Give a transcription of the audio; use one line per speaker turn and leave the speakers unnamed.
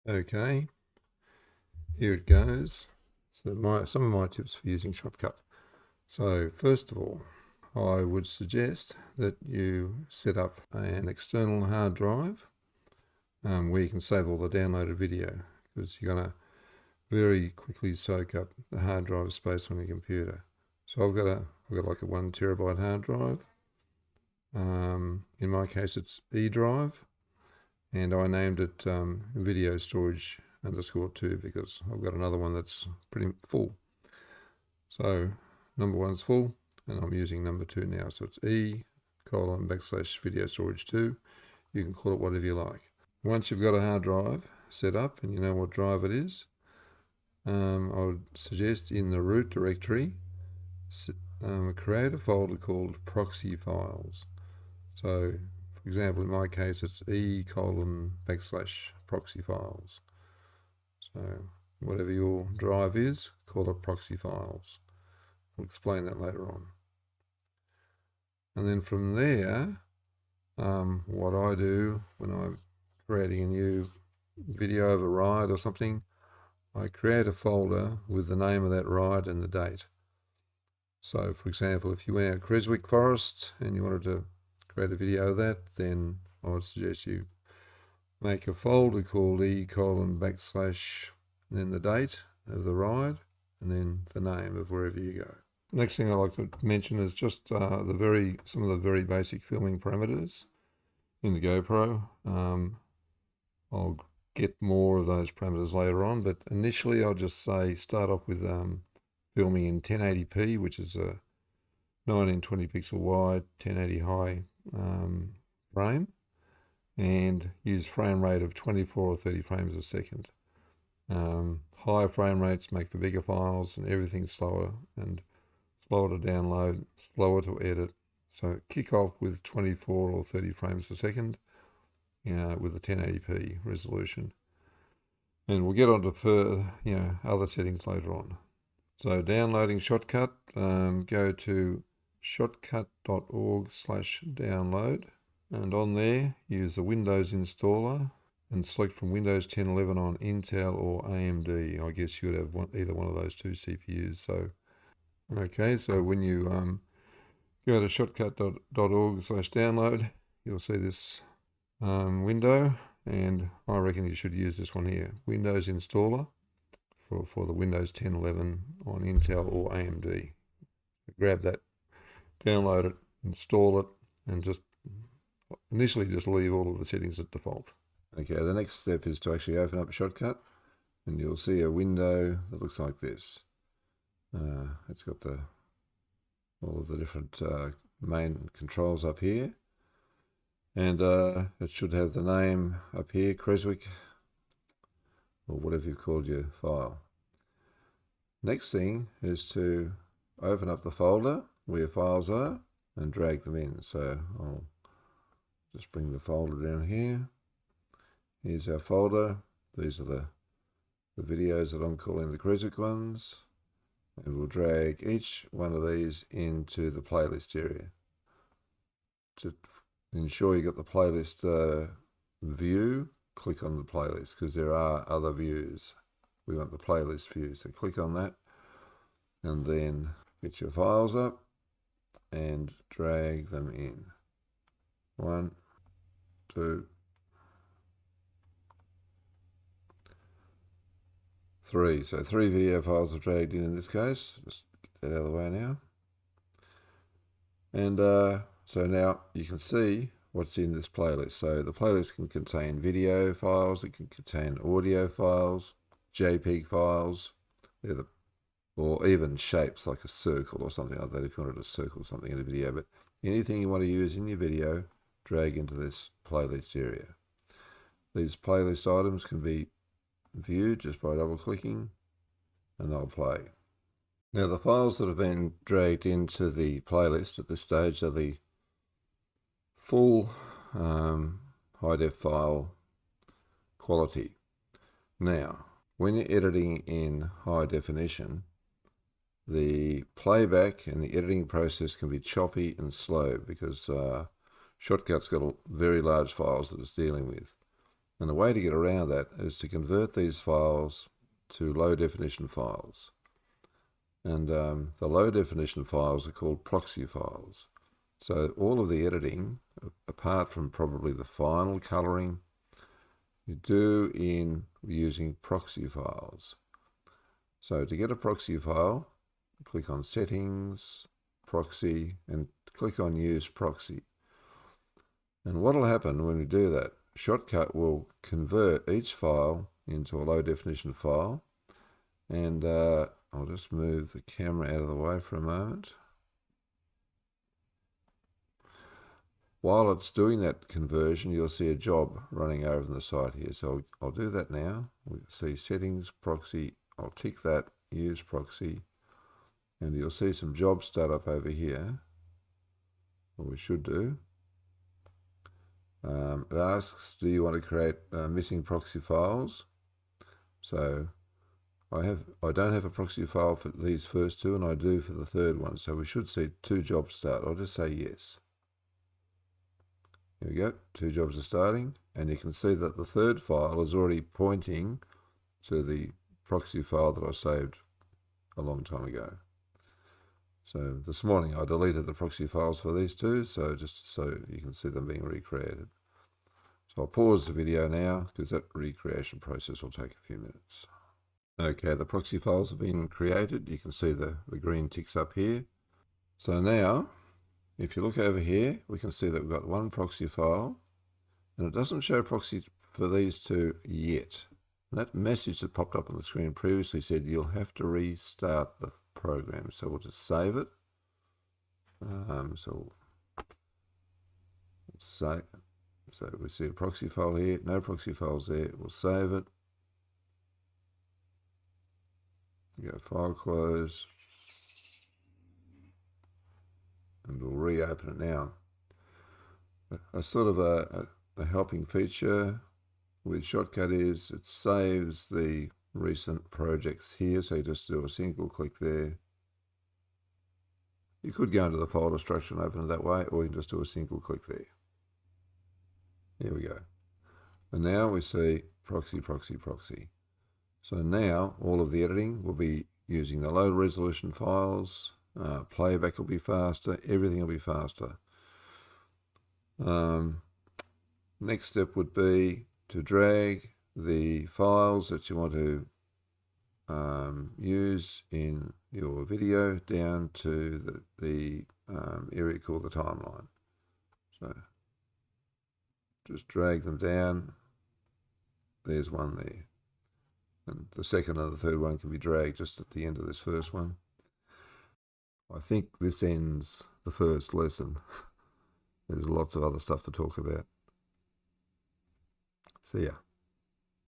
Okay, here it goes. So some of my tips for using Shotcut. So first of all, I would suggest that you set up an external hard drive where you can save all the downloaded video, because you're going to very quickly soak up the hard drive space on your computer. So I've got like a 1 terabyte hard drive. In my case, it's E drive, and I named it video storage _2 because I've got another one that's pretty full. So number 1's full, and I'm using number 2 now. So it's E:\video storage 2. You can call it whatever you like. Once you've got a hard drive set up and you know what drive it is, I would suggest in the root directory, create a folder called Proxy files. So, for example, in my case, it's E:\proxy files. So, whatever your drive is, call it Proxy files. I'll explain that later on. And then from there, what I do when I'm creating a new video of a ride or something, I create a folder with the name of that ride and the date. So, for example, if you went out Creswick Forest and you wanted to create a video of that, then I would suggest you make a folder called E:\, and then the date of the ride, and then the name of wherever you go. Next thing I like to mention is just some of the very basic filming parameters in the GoPro. I'll get more of those parameters later on, but initially I'll just say start off with filming in 1080p, which is a 1920 pixel wide, 1080 high frame, and use frame rate of 24 or 30 frames a second. Higher frame rates make for bigger files, and everything's slower to download, slower to edit. So kick off with 24 or 30 frames a second with a 1080p resolution. And we'll get on to other settings later on. So downloading Shotcut, go to shotcut.org/download, and on there use the Windows installer and select from Windows 10, 11 on Intel or AMD. I guess you would have either one of those two CPUs. So when you go to shotcut.org/download, you'll see this window, and I reckon you should use this one here, Windows installer for the Windows 10, 11 on Intel or AMD. Grab that, download it, install it, and just initially just leave all of the settings at default. Okay, the next step is to actually open up Shotcut, and you'll see a window that looks like this. It's got all of the different main controls up here, and it should have the name up here, Creswick, or whatever you've called your file. Next thing is to open up the folder where your files are and drag them in. So I'll just bring the folder down here. Here's our folder. These are the videos that I'm calling the Creswick ones. And we'll drag each one of these into the playlist area. To ensure you got the playlist view, click on the playlist, because there are other views. We want the playlist view, so click on that, and then get your files up and drag them in. 1, 2, 3. So 3 video files are dragged in this case. Just get that out of the way now. And so now you can see what's in this playlist. So the playlist can contain video files, it can contain audio files, JPEG files, or even shapes like a circle or something like that if you wanted to circle something in a video. But anything you want to use in your video, drag into this playlist area. These playlist items can be viewed just by double clicking, and they'll play. Now the files that have been dragged into the playlist at this stage are the full high def file quality. Now when you're editing in high definition, the playback and the editing process can be choppy and slow because Shotcut's got very large files that it's dealing with. And the way to get around that is to convert these files to low definition files. And the low definition files are called proxy files. So all of the editing, apart from probably the final coloring, you do in using proxy files. So to get a proxy file, click on Settings, Proxy, and click on Use Proxy. And what will happen when we do that, Shotcut will convert each file into a low definition file. And I'll just move the camera out of the way for a moment. While it's doing that conversion, you'll see a job running over on the side here. So I'll do that now. We'll see Settings, Proxy. I'll tick that, Use Proxy. And you'll see some jobs start up over here. Or we should do. It asks, do you want to create missing proxy files? So I don't have a proxy file for these first two, and I do for the third one. So we should see 2 jobs start. I'll just say yes. Here we go, 2 jobs are starting, and you can see that the third file is already pointing to the proxy file that I saved a long time ago. So this morning I deleted the proxy files for these 2, so just so you can see them being recreated. So I'll pause the video now because that recreation process will take a few minutes. Okay, the proxy files have been created. You can see the green ticks up here. So now, if you look over here, we can see that we've got 1 proxy file, and it doesn't show proxy for these 2 yet. And that message that popped up on the screen previously said you'll have to restart the program. So we'll just save it. So we see a proxy file here, no proxy files there. We'll save it. Go File Close. And we'll reopen it now. A sort of a helping feature with Shotcut is it saves the recent projects here, so you just do a single click there. You could go into the folder structure and open it that way, or you can just do a single click there. Here we go. And now we see proxy, proxy, proxy. So now all of the editing will be using the low resolution files. Playback will be faster, everything will be faster. Next step would be to drag the files that you want to use in your video down to the area called the timeline. So just drag them down. There's one there. And the second and the third one can be dragged just at the end of this first one. I think this ends the first lesson. There's lots of other stuff to talk about. See ya.